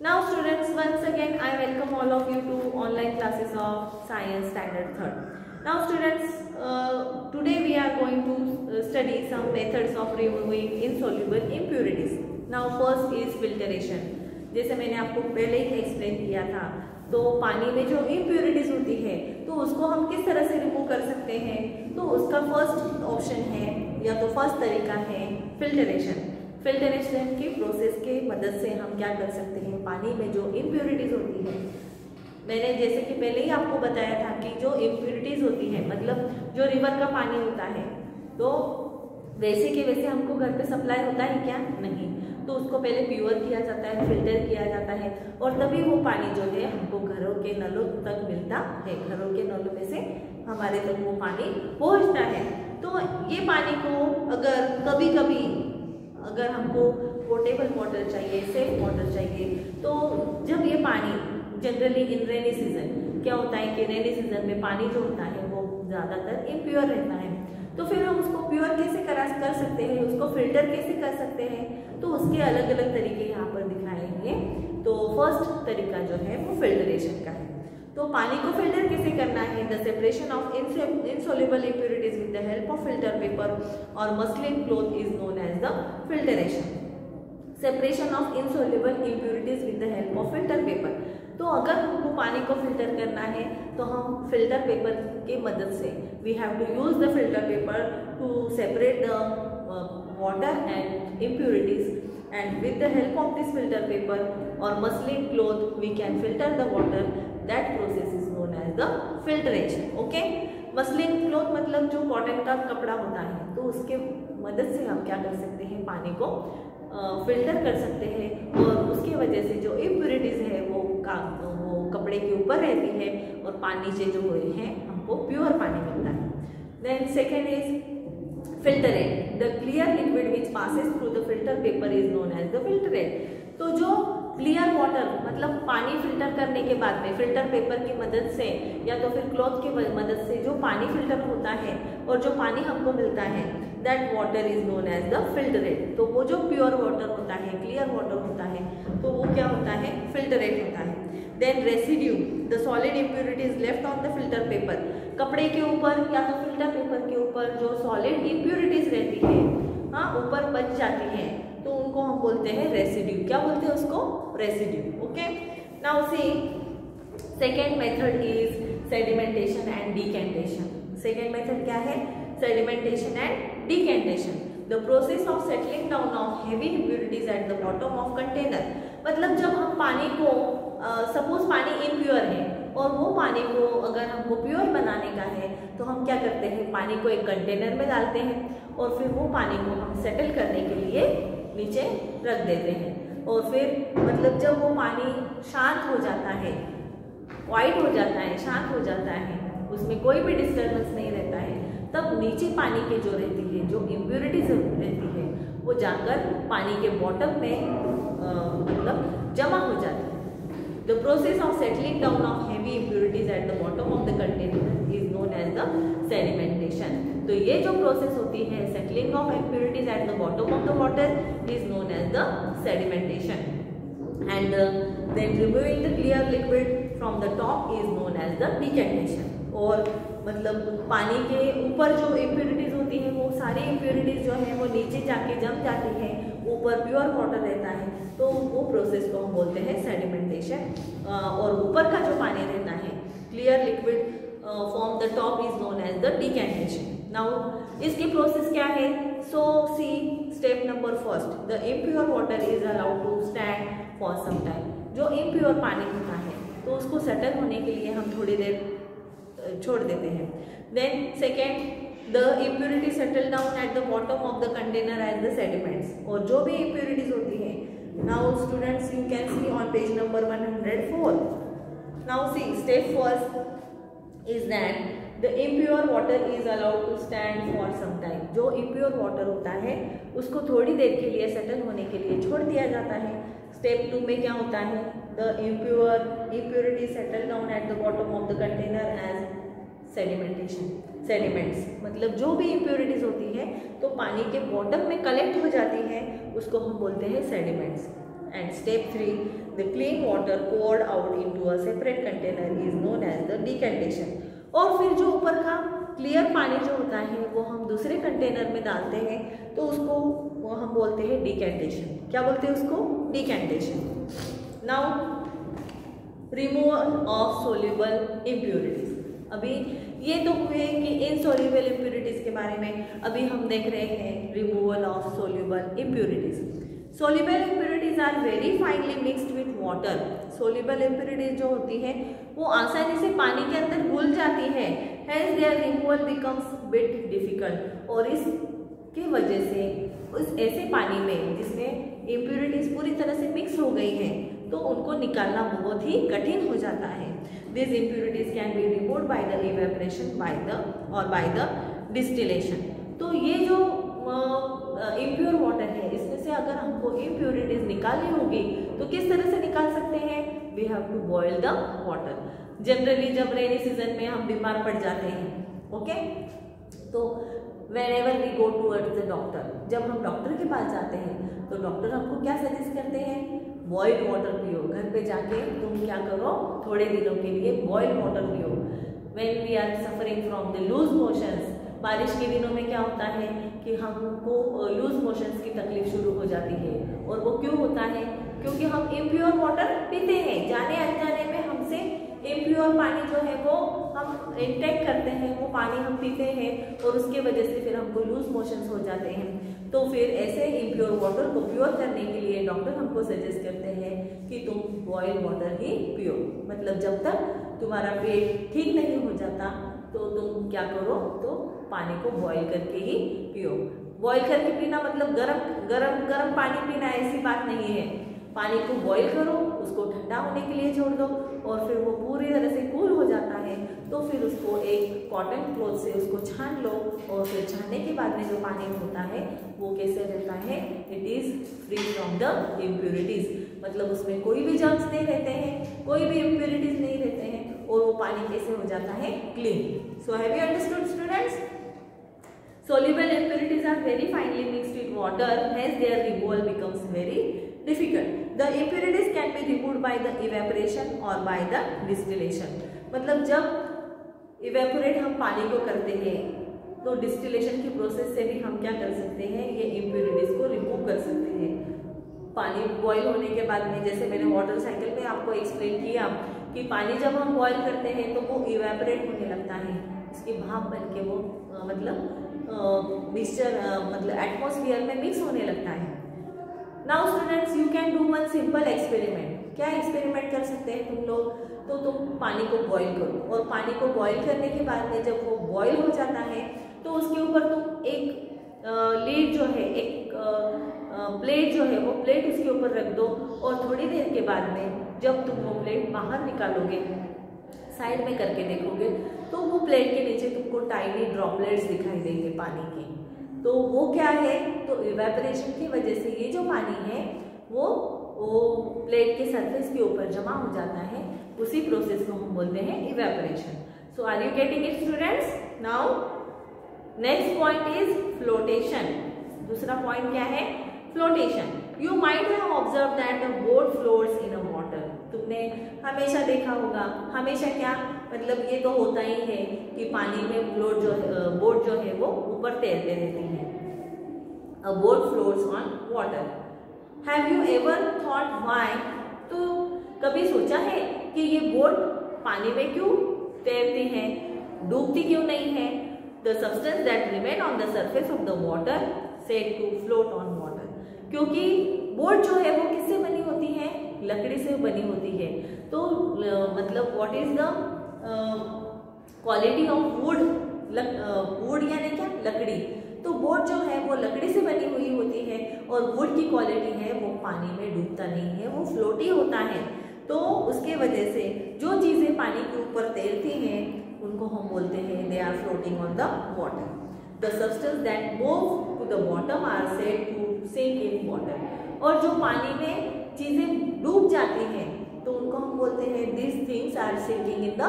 Now students, once again I welcome all of you to online classes of Science Standard 3rd. Now students, today we are going to study some methods of removing insoluble impurities. Now first is filtration. जैसे मैंने आपको पहले ही explain किया था, तो पानी में जो इम्प्योरिटीज होती है तो उसको हम किस तरह से रिमूव कर सकते हैं। तो उसका फर्स्ट ऑप्शन है या तो फर्स्ट तरीका है फिल्टरेशन। फिल्टरेशन की प्रोसेस के मदद से हम क्या कर सकते हैं, पानी में जो इम्प्योरिटीज होती है, मैंने जैसे कि पहले ही आपको बताया था कि जो इम्प्योरिटीज होती है मतलब जो रिवर का पानी होता है, तो वैसे के वैसे हमको घर पे सप्लाई होता है क्या? नहीं। तो उसको पहले प्योर किया जाता है, फिल्टर किया जाता है और तभी वो पानी जो है हमको घरों के नलों तक मिलता है। घरों के नलों में से हमारे तक वो पानी पहुंचता है। तो ये पानी को अगर कभी कभी अगर हमको पोर्टेबल वाटर चाहिए, सेफ वाटर चाहिए, तो जब ये पानी जनरली इन रेनी सीजन क्या होता है कि रेनी सीजन में पानी जो होता है वो ज़्यादातर इम्प्योर रहता है, तो फिर हम उसको प्योर कैसे कर सकते हैं, उसको फिल्टर कैसे कर सकते हैं, तो उसके अलग अलग तरीके यहाँ पर दिखाएंगे। तो फर्स्ट तरीका जो है वो फिल्टरेशन का है। तो पानी को फिल्टर कैसे करना है, the separation of insoluble impurities with the help of filter paper or muslin cloth is known as the filtration. Separation of insoluble impurities with the help of filter paper। तो अगर हमको पानी को फिल्टर करना है तो हम फिल्टर पेपर की मदद से we have to use the filter paper to separate the water and impurities, and with the help of this filter paper or muslin cloth we can filter the water. That process is known as the filtration. Okay, muslin cloth मतलब जो cotton का कपड़ा होता है, तो उसके मदद से हम क्या कर सकते हैं, पानी को फिल्टर कर सकते हैं और उसकी वजह से जो इम्प्योरिटीज है वो कपड़े के ऊपर रहती है और पानी से जो हुए हैं हमको प्योर पानी मिलता है। Then second is filtrate. The clear liquid which passes through the filter paper is known as the filtrate. तो जो क्लियर वाटर मतलब पानी फिल्टर करने के बाद में फिल्टर पेपर की मदद से या तो फिर क्लॉथ की मदद से जो पानी फिल्टर होता है और जो पानी हमको मिलता है, that water is known as the filtrate. तो वो जो प्योर वाटर होता है, क्लियर वाटर होता है, तो वो क्या होता है, फिल्टरेट होता है। Then residue, the solid impurities left on the filter paper. कपड़े के ऊपर या तो फिल्टर पेपर के ऊपर जो सॉलिड इम्प्योरिटीज रहती है, हाँ, ऊपर बच जाती है, तो उनको हम बोलते हैं रेसिड्यू। क्या बोलते हैं उसको? Residue. Okay, now see second method is sedimentation and decantation. Second method क्या है? Sedimentation and decantation. The process of settling down of heavy impurities eight the bottom of container. मतलब जब हम पानी को सपोज पानी इम्प्योर है और वो पानी को अगर हमको प्योर बनाने का है तो हम क्या करते हैं, पानी को एक कंटेनर में डालते हैं और फिर वो पानी को हम सेटल करने के लिए नीचे रख देते हैं और फिर मतलब जब वो पानी शांत हो जाता है, वाइट हो जाता है, शांत हो जाता है, उसमें कोई भी डिस्टर्बेंस नहीं रहता है, तब नीचे पानी के जो रहती है, जो इम्प्योरिटीज रहती है, वो जाकर पानी के बॉटम में मतलब जमा हो जाती है। The process of settling down of heavy impurities at the bottom of the container is known as the sedimentation. तो ये जो प्रोसेस होती है settling of impurities at the bottom of the water is known as the sedimentation. And then removing the clear liquid from the top is known as the decantation. और मतलब पानी के ऊपर जो इम्प्योरिटीज होती है वो सारी इम्प्योरिटीज जो है वो नीचे जाके जम जाती है, ऊपर प्योर वाटर रहता है, तो वो प्रोसेस को हम बोलते हैं सेडिमेंटेशन। और ऊपर का जो पानी रहता है clear liquid from the top is known as the decantation. Now इसकी प्रोसेस क्या है? So see step number first, the impure water is allowed to stand for some time. जो इम्प्योर पानी होता है तो उसको सेटल होने के लिए हम थोड़ी देर छोड़ देते हैं। Then second, the impurity settle down at the bottom of the container as the sediments. और जो भी इम्प्योरिटीज होती है, now students you can see on page number 104। Now see step first is that the impure water is allowed to stand for some time. जो impure water होता है उसको थोड़ी देर के लिए सेटल होने के लिए छोड़ दिया जाता है। स्टेप 2 में क्या होता है? The impurity settle down at the bottom of the container as sedimentation. Sediments मतलब जो भी इम्प्योरिटीज होती है तो पानी के बॉटम में कलेक्ट हो जाती है, उसको हम बोलते हैं sediments. And step 3, the clean water poured out into a separate container is known as the decantation. और फिर जो ऊपर का क्लियर पानी जो होता है वो हम दूसरे कंटेनर में डालते हैं, तो उसको वो हम बोलते हैं डिकैंटेशन। क्या बोलते हैं उसको? Decantation. Now removal of soluble impurities. अभी ये तो हुए कि इनसोल्यूबल इम्प्योरिटीज के बारे में, अभी हम देख रहे हैं removal of soluble impurities. Soluble impurities are very finely mixed with water. Soluble impurities जो होती है वो आसानी से पानी के अंदर घुल जाती है, hence their removal becomes bit difficult. और इसके वजह से उस ऐसे पानी में जिसमें इम्प्योरिटीज पूरी तरह से मिक्स हो गई हैं, तो उनको निकालना बहुत ही कठिन हो जाता है। This impurities can be removed by the evaporation by the distillation. तो ये जो इम्प्योर वाटर है, इसमें से अगर हमको इम्प्योरिटीज निकालनी होगी तो किस तरह से निकाल सकते हैं? We have to boil the water. Generally जब रेनी सीजन में हम बीमार पड़ जाते हैं, ओके, तो whenever we go towards the doctor, जब हम डॉक्टर के पास जाते हैं तो डॉक्टर हमको क्या सजेस्ट करते हैं? बॉइल्ड वाटर पियो। घर पे जाके तुम क्या करो, थोड़े दिनों के लिए बॉइल्ड वाटर पियो। When we are suffering from the loose motions, बारिश के दिनों में क्या होता है कि हमको लूज मोशंस की तकलीफ शुरू हो जाती है। और वो क्यों होता है? क्योंकि हम इम्प्योर वाटर पीते हैं, जाने अनजाने में हमसे इम्प्योर पानी जो है वो हम इंटेक करते हैं, वो पानी हम पीते हैं और उसके वजह से फिर हमको लूज मोशंस हो जाते हैं। तो फिर ऐसे इम्प्योर वाटर को प्योर करने के लिए डॉक्टर हमको सजेस्ट करते हैं कि तुम बॉइल वाटर ही पियो। मतलब जब तक तुम्हारा पेट ठीक नहीं हो जाता तो तुम क्या करो, तो पानी को बॉइल करके ही पियो। बॉइल करके पीना मतलब गरम पानी पीना ऐसी बात नहीं है। पानी को बॉईल करो, उसको ठंडा होने के लिए छोड़ दो और फिर वो पूरी तरह से कूल हो जाता है तो फिर उसको एक कॉटन क्लॉथ से उसको छान लो और फिर छानने के बाद में जो पानी होता है वो कैसे रहता है? It is free from the impurities. मतलब उसमें कोई भी जर्म्स नहीं रहते हैं, कोई भी इम्प्योरिटीज नहीं रहते हैं और वो पानी कैसे हो जाता है? Clean. So have you understood students? Soluble impurities are very finely mixed with water, hence their removal becomes very difficult. The impurities can be removed by the evaporation or by the distillation. मतलब जब evaporate हम पानी को करते हैं तो distillation की process से भी हम क्या कर सकते हैं? ये impurities को रिमूव कर सकते हैं। पानी बॉईल होने के बाद में, जैसे मैंने वाटर साइकिल में आपको एक्सप्लेन किया कि पानी जब हम बॉईल करते हैं तो वो इवेपोरेट होने लगता है, उसकी भाप बन के वो मिक्सचर मतलब एटमॉस्फेयर में मिक्स होने लगता है। Now students, you can do one simple experiment. क्या एक्सपेरिमेंट कर सकते हैं तुम लोग? तो तुम पानी को बॉईल करो और पानी को बॉईल करने के बाद में जब वो बॉईल हो जाता है तो उसके ऊपर तुम एक लीड जो है, एक प्लेट जो है वो प्लेट उसके ऊपर रख दो और थोड़ी देर के बाद में जब तुम वो प्लेट बाहर निकालोगे, साइड में करके देखोगे तो वो प्लेट के नीचे तुमको टाइनी ड्रॉपलेट्स दिखाई देंगे पानी के। तो वो क्या है? तो इवेपोरेशन की वजह से ये जो पानी है वो प्लेट के सरफेस के ऊपर जमा हो जाता है। उसी प्रोसेस को हम बोलते हैं evaporation. So are you getting it students? Now next point is flotation. दूसरा पॉइंट क्या है? Flotation. You might have observe that the boat floats in a water. तुमने हमेशा देखा होगा, हमेशा क्या मतलब ये तो होता ही है कि पानी में बोट जो है वो ऊपर तैरते रहती है। अ boat floats on water. Have you ever thought why? तो कभी सोचा है कि ये बोट पानी में क्यों तैरती है, डूबती क्यों नहीं है? The substance that remain on the surface of the water said to float on water. क्योंकि बोट जो है वो किससे बनी होती है? लकड़ी से बनी होती है। तो मतलब what is the quality of would? Would यानी क्या? लकड़ी। तो बोट जो है वो लकड़ी से बनी हुई होती है और वुड की क्वालिटी है वो पानी में डूबता नहीं है, वो फ्लोटी होता है। तो उसके वजह से जो चीजें पानी के ऊपर तैरती हैं उनको हम बोलते हैं they are floating on the water. The substance that move to the bottom are said to sink in water. और जो पानी में चीजें डूब जाती हैं तो उनको हम बोलते हैं this things are sinking in the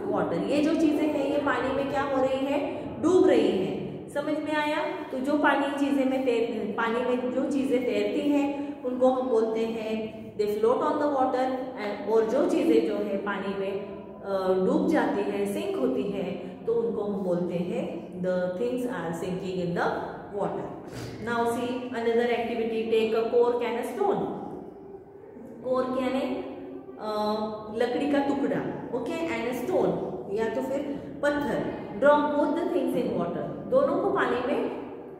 water. ये जो चीजें हैं ये पानी में क्या हो रही है? डूब रही हैं। समझ में आया? तो जो पानी में जो चीजें तैरती हैं उनको हम बोलते हैं दे float on the water. And और जो चीज़ें जो है पानी में डूब जाती है, सिंक होती है, तो उनको हम बोलते हैं the things are sinking in the water. Now see another activity, take a cork and a stone. Cork यानी लकड़ी का टुकड़ा, ओके, एंड अ स्टोन या तो फिर पत्थर। Drop both the things in water, दोनों को पानी में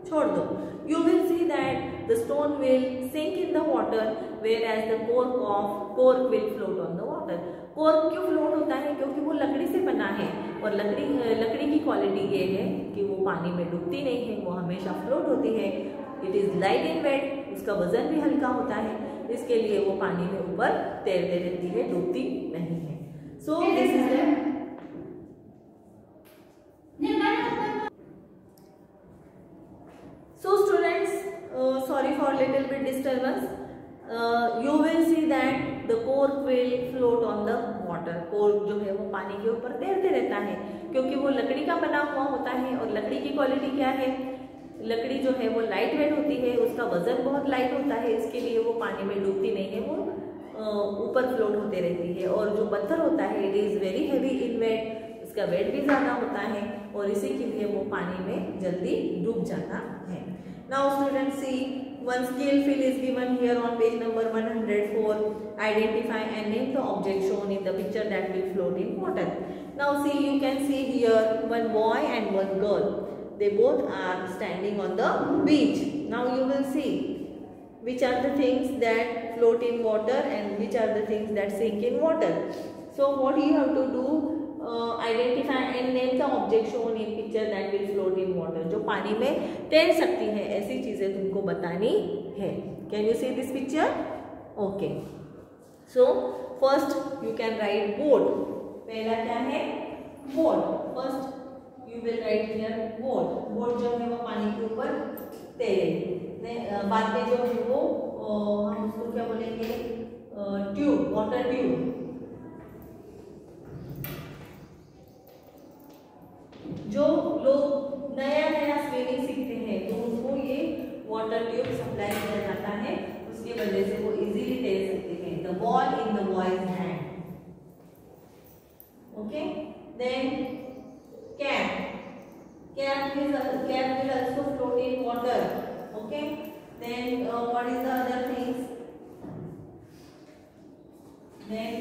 छोड़ दो। You will see that the stone will sink in the water, whereas the cork will float on the water. cork क्यों फ्लोट होता है? क्योंकि वो लकड़ी से बना है और लकड़ी की क्वालिटी ये है कि वो पानी में डूबती नहीं है, वो हमेशा फ्लोट होती है। It is light in weight, उसका वजन भी हल्का होता है, इसके लिए वो पानी में ऊपर तैरते रहती है, डूबती नहीं है। So this is the So students, sorry for little bit disturbance. You will see that the cork will float on the water. cork जो है वो पानी के ऊपर तैरते रहता है, क्योंकि वो लकड़ी का बना हुआ होता है। और लकड़ी की क्वालिटी क्या है? लकड़ी जो है वो लाइट वेट होती है, उसका वजन बहुत लाइट होता है, इसके लिए वो पानी में डूबती नहीं है, वो ऊपर फ्लोट होते रहती है। और जो पत्थर होता है, it is very heavy in weight, इसका वेट भी ज्यादा होता है और इसी के लिए वो पानी में जल्दी डूब जाता है। Now students see, one skill fill is given here on page number 104. Identify and name the object shown in the picture that will float in water. Now see, you can see here one boy and one girl. They both are standing on the beach. Now you will see which are the things that float in water and which are the things that sink in water. So what you have to do, identify and name the object shown in picture that will float in water. जो पानी में तैर सकती है, ऐसी चीजें तुमको बतानी है। Can you see this picture? Okay. So first you can write boat. पहला क्या है? Boat. First you will write here boat. Boat जो है वो पानी के ऊपर तैरे। बाद में जो है वो हम उसको क्या बोलेंगे? Tube, water tube. जो लोग नया स्विमिंग सीखते हैं तो उनको ये वाटर ट्यूब सप्लाई किया जाता है, उसकी वजह से वो इजीली तैर सकते हैं। The ball in the boy's hand, okay. Then cap will also float in water, okay. Then what is the other things? Then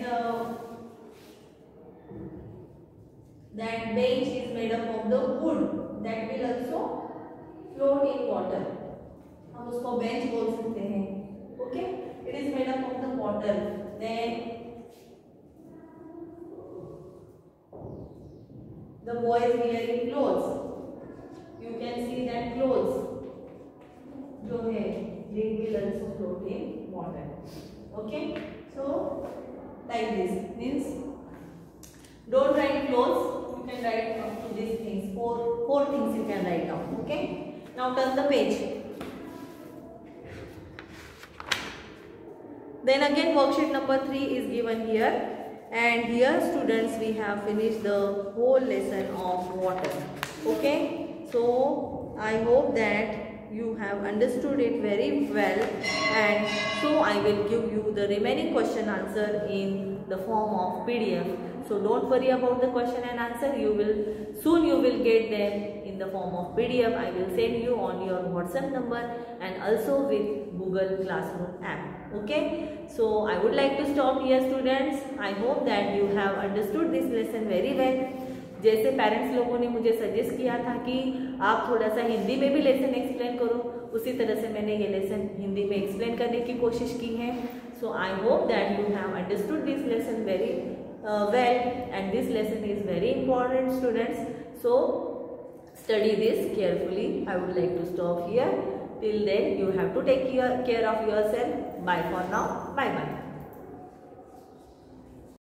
that bench is made up of the wood, that will also float in water. हम उसको bench बोल सकते हैं, okay. It is made up of the water. Then the boy is wearing clothes. You can see that clothes जो है they will also float in water, okay. So like this means don't write clothes. You can write up to these things. Four things you can write down. Okay. Now turn the page. Then again worksheet number 3 is given here, and here students we have finished the whole lesson of water. Okay. So I hope that you have understood it very well, and so I will give you the remaining question answer in the form of PDF. So don't worry about the question and answer. You will get them in the form of PDF. I will send you on your WhatsApp number and also with Google Classroom app. Okay. So I would like to stop here students. I hope that you have understood this lesson very well. जैसे parents लोगों ने मुझे suggest किया था कि आप थोड़ा सा हिंदी में भी लेसन एक्सप्लेन करो, उसी तरह से मैंने ये लेसन हिंदी में एक्सप्लेन करने की कोशिश की है। So I hope that you have understood this lesson very well, and this lesson is very important students. So study this carefully. I would like to stop here. Till then you have to take care of yourself. Bye for now. Bye bye.